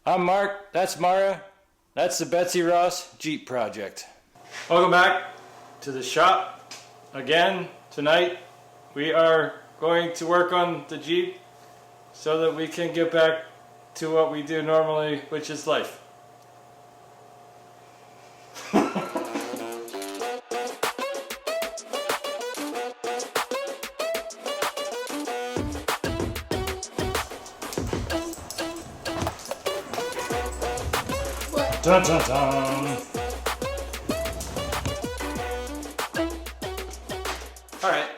I'm Mark, that's Mara, that's the Betsy Ross Jeep Project. Welcome back to the shop. Again, tonight we are going to work on the Jeep so that we can get back to what we do normally, which is life. Dun, dun, dun. All right,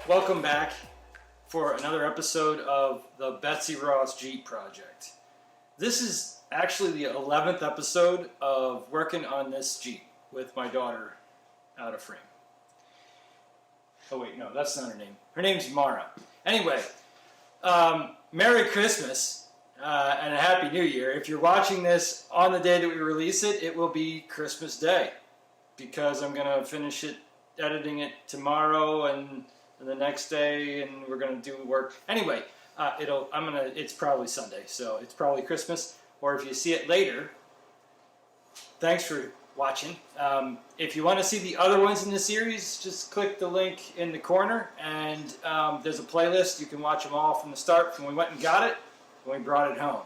welcome back for another episode of the Betsy Ross Jeep Project. This is actually the 11th episode of working on this Jeep with my daughter out of frame. Oh wait, no, that's not her name. Her name's Mara. Anyway, Merry Christmas. And a Happy New Year. If you're watching this on the day that we release it, it will be Christmas Day, because I'm gonna finish it, editing it tomorrow and the next day, and we're gonna do work. Anyway, it's probably Sunday, so it's probably Christmas. Or if you see it later, thanks for watching. If you want to see the other ones in the series, just click the link in the corner, and there's a playlist. You can watch them all from the start, from when we went and got it, when we brought it home.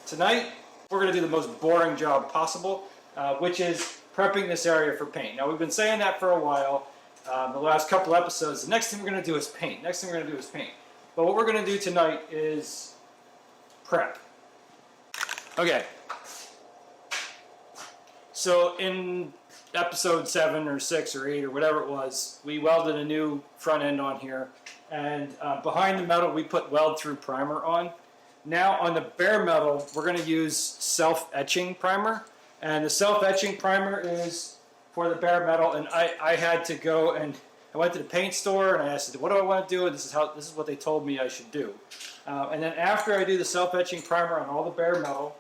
Tonight, we're going to do the most boring job possible, which is prepping this area for paint. Now, we've been saying that for a while, the last couple episodes. The next thing we're going to do is paint. But what we're going to do tonight is prep. Okay. So in episode 7 or 6 or 8 or whatever it was, we welded a new front end on here. And behind the metal, we put weld-through primer on. Now on the bare metal, we're going to use self-etching primer. And the self-etching primer is for the bare metal. And I had to go and I went to the paint store and I asked, what do I want to do? And this is what they told me I should do. And then after I do the self-etching primer on all the bare metal,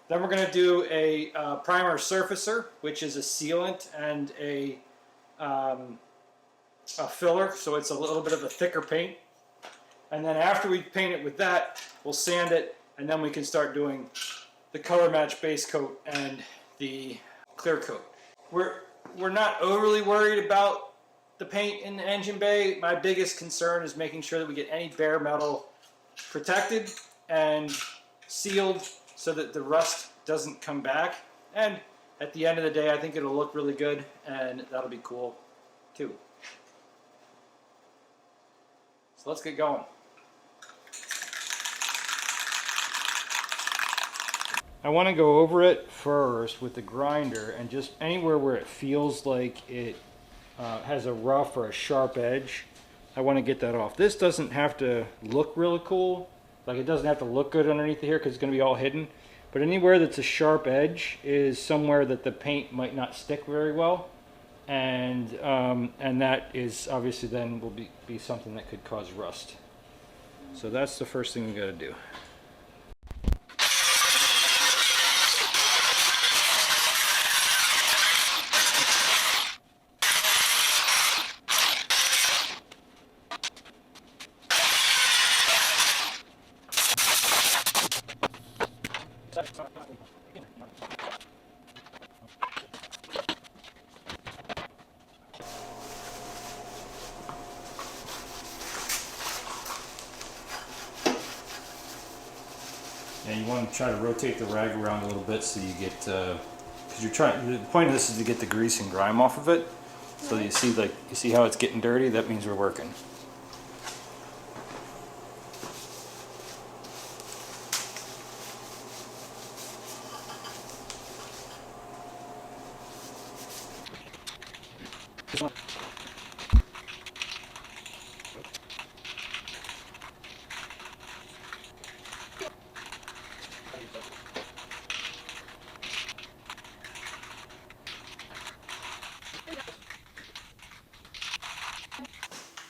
then we're going to do a primer surfacer, which is a sealant and a filler. So it's a little bit of a thicker paint. And then after we paint it with that, we'll sand it, and then we can start doing the color match base coat and the clear coat. We're not overly worried about the paint in the engine bay. My biggest concern is making sure that we get any bare metal protected and sealed so that the rust doesn't come back. And at the end of the day, I think it'll look really good, and that'll be cool too. So let's get going. I want to go over it first with the grinder, and just anywhere where it feels like it has a rough or a sharp edge, I want to get that off. This doesn't have to look really cool, like it doesn't have to look good underneath here because it's going to be all hidden, but anywhere that's a sharp edge is somewhere that the paint might not stick very well, and that is obviously then will be something that could cause rust. So that's the first thing we got to do. And you want to try to rotate the rag around a little bit so you get, because the point of this is to get the grease and grime off of it. So you see how it's getting dirty? That means we're working.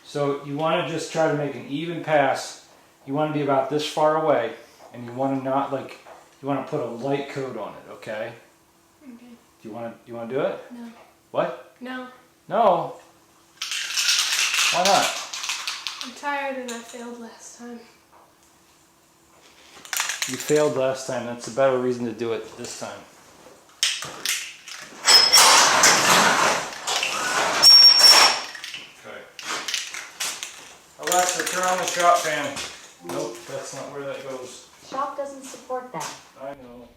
So you want to just try to make an even pass. You want to be about this far away, and you want to you want to put a light coat on it, okay? Okay. Do you want to do it? No. What? No. No? Why not? I'm tired and I failed last time. You failed last time. That's a better reason to do it this time. Okay. Alexa, turn on the shop fan. Nope, that's not where that goes. Shop doesn't support that. I know.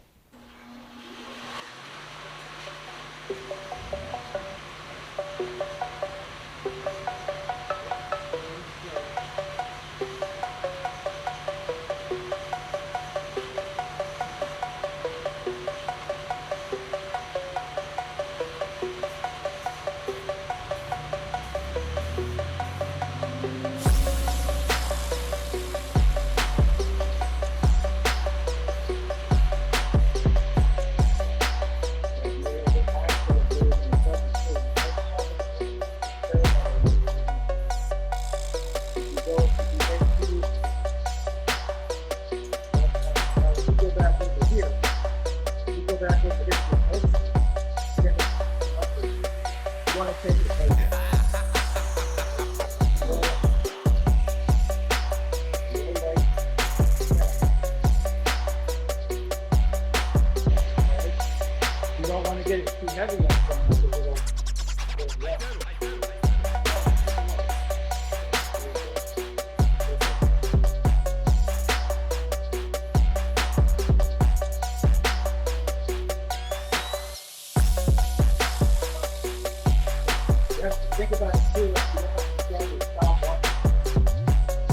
Think about it too, if you don't understand the stop watch.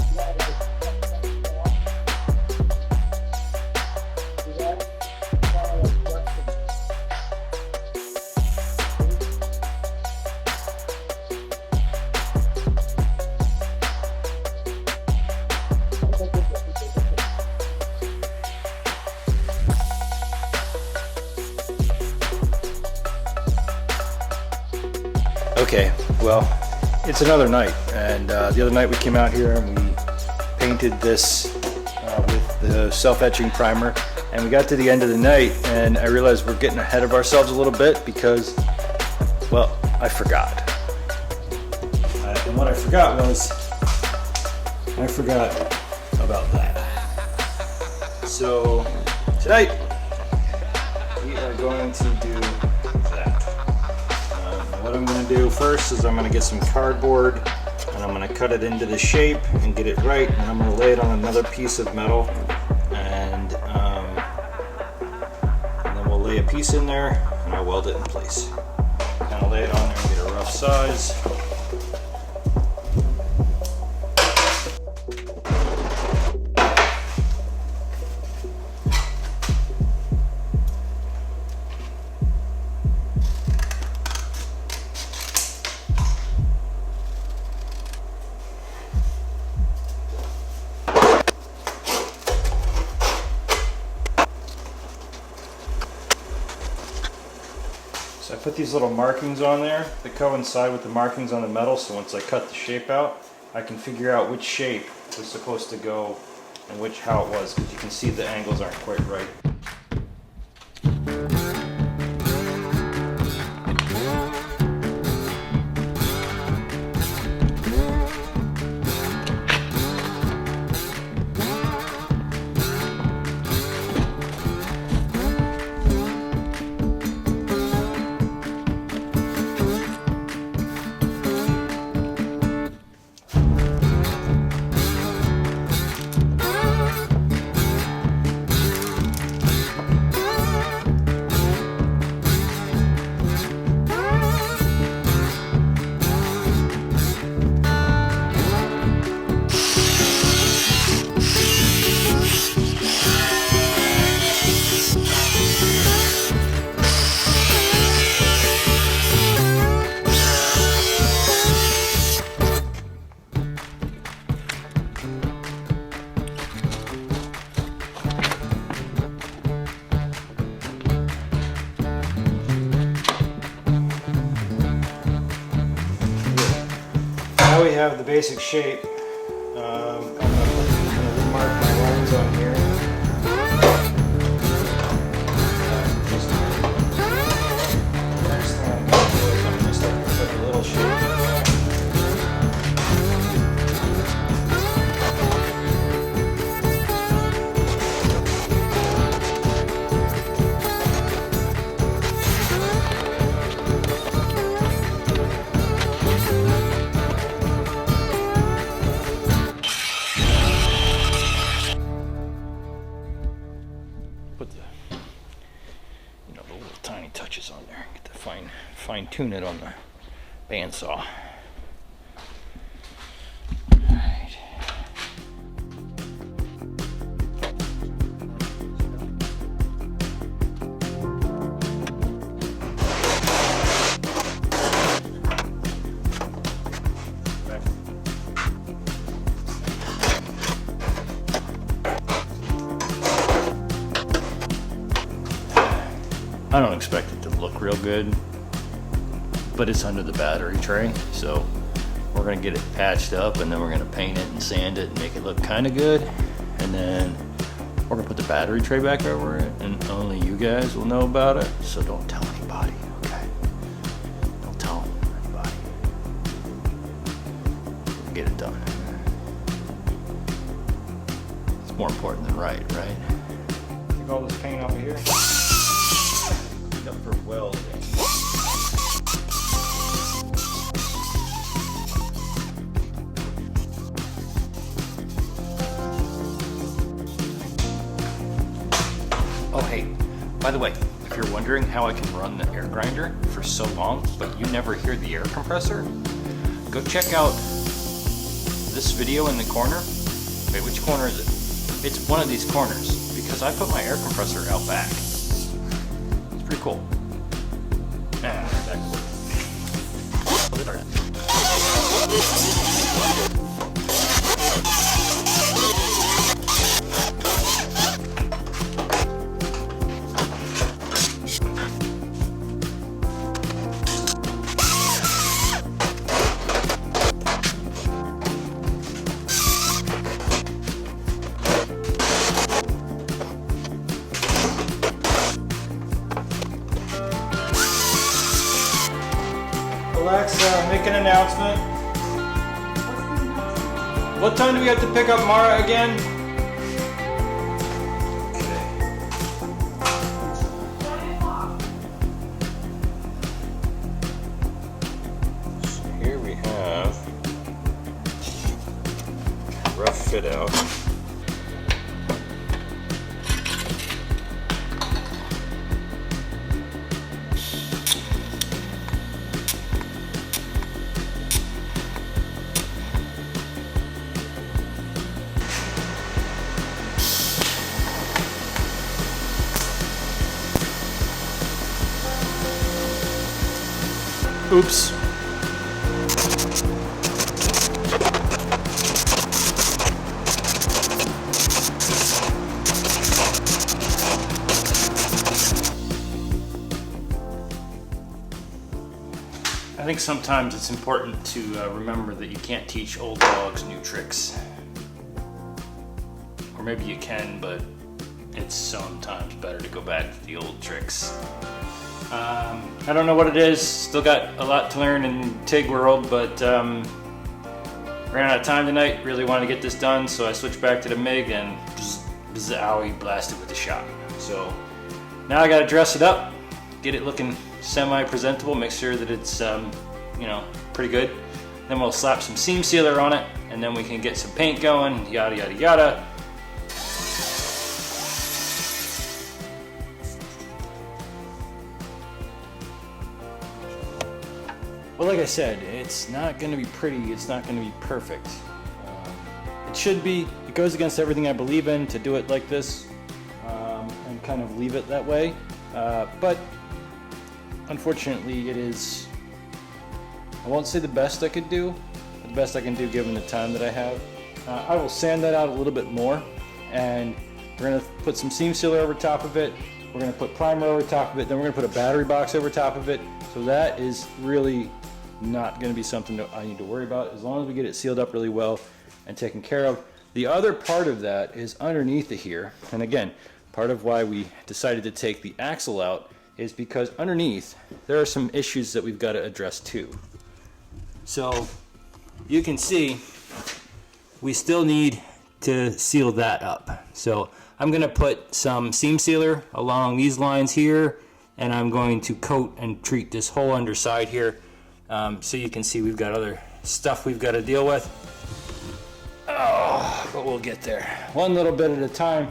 You gotta like do that. Kind of like question. Okay, well, it's another night, and the other night we came out here and we painted this with the self-etching primer, and we got to the end of the night and I realized we're getting ahead of ourselves a little bit because, well, I forgot. And what I forgot was, I forgot about that. So, tonight, we are going to do that. What I'm going to do first is I'm going to get some cardboard and I'm going to cut it into the shape and get it right, and I'm going to lay it on another piece of metal, and then we'll lay a piece in there and I'll weld it in place. Kind of lay it on there and get a rough size. So I put these little markings on there that coincide with the markings on the metal, so once I cut the shape out, I can figure out which shape was supposed to go and how it was, because you can see the angles aren't quite right. Now we have the basic shape. I'm going to mark my lines on here. Next thing I'm going to do is I'm going to start to put a little shape in there. put the, the little tiny touches on there. Get to fine tune it on the bandsaw. Alright. I don't expect it to look real good, but it's under the battery tray, so we're gonna get it patched up and then we're gonna paint it and sand it and make it look kind of good, and then we're gonna put the battery tray back over it, and only you guys will know about it, so don't tell anybody, okay? Don't tell anybody. We'll get it done. It's more important than right? Take all this paint over here. Up for welding. Oh hey, by the way, if you're wondering how I can run the air grinder for so long, but you never hear the air compressor, go check out this video in the corner. Wait, which corner is it? It's one of these corners, because I put my air compressor out back. Pretty cool. Alexa, make an announcement. What time do we have to pick up Mara again? So here we have rough fit out. Oops. I think sometimes it's important to remember that you can't teach old dogs new tricks. Or maybe you can, but it's sometimes better to go back to the old tricks. I don't know what it is, still got a lot to learn in TIG world, but ran out of time tonight, really wanted to get this done, so I switched back to the MIG and owie, blasted with the shop. So now I gotta dress it up, get it looking semi-presentable, make sure that it's pretty good. Then we'll slap some seam sealer on it, and then we can get some paint going, yada yada yada. Well, like I said, it's not going to be pretty, it's not going to be perfect. It should be, it goes against everything I believe in to do it like this and kind of leave it that way. But unfortunately it is, I won't say the best I could do, but the best I can do given the time that I have. I will sand that out a little bit more, and we're going to put some seam sealer over top of it. We're going to put primer over top of it, then we're going to put a battery box over top of it. So that is really not going to be something that I need to worry about as long as we get it sealed up really well and taken care of. The other part of that is underneath it here, and again, part of why we decided to take the axle out is because underneath there are some issues that we've got to address too. So you can see we still need to seal that up. So I'm going to put some seam sealer along these lines here, and I'm going to coat and treat this whole underside here, so you can see we've got other stuff we've got to deal with. Oh, but we'll get there. One little bit at a time,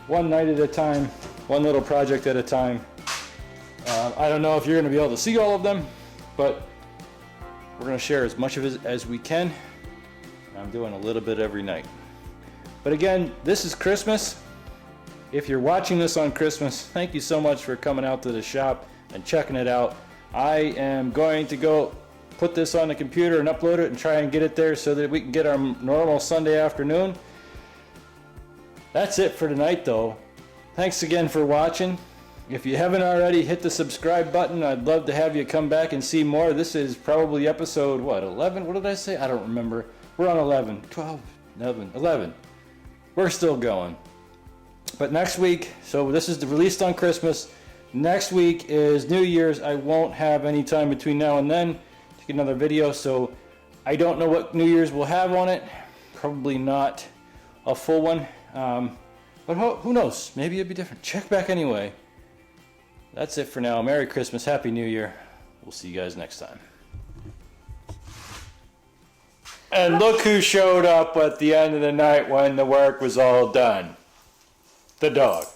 one night at a time. one little project at a time. I don't know if you're going to be able to see all of them, but we're going to share as much of it as we can. I'm doing a little bit every night. But again, this is Christmas. If you're watching this on Christmas, thank you so much for coming out to the shop and checking it out. I am going to go put this on the computer and upload it and try and get it there so that we can get our normal Sunday afternoon. That's it for tonight though. Thanks again for watching. If you haven't already, hit the subscribe button. I'd love to have you come back and see more. This is probably episode, 11? What did I say? I don't remember. We're on 11, 12, 11. We're still going. But next week, so this is released on Christmas. Next week is New Year's. I won't have any time between now and then to get another video, so I don't know what New Year's we'll have on it. Probably not a full one. But who knows? Maybe it'll be different. Check back anyway. That's it for now. Merry Christmas. Happy New Year. We'll see you guys next time. And look who showed up at the end of the night when the work was all done. The dog.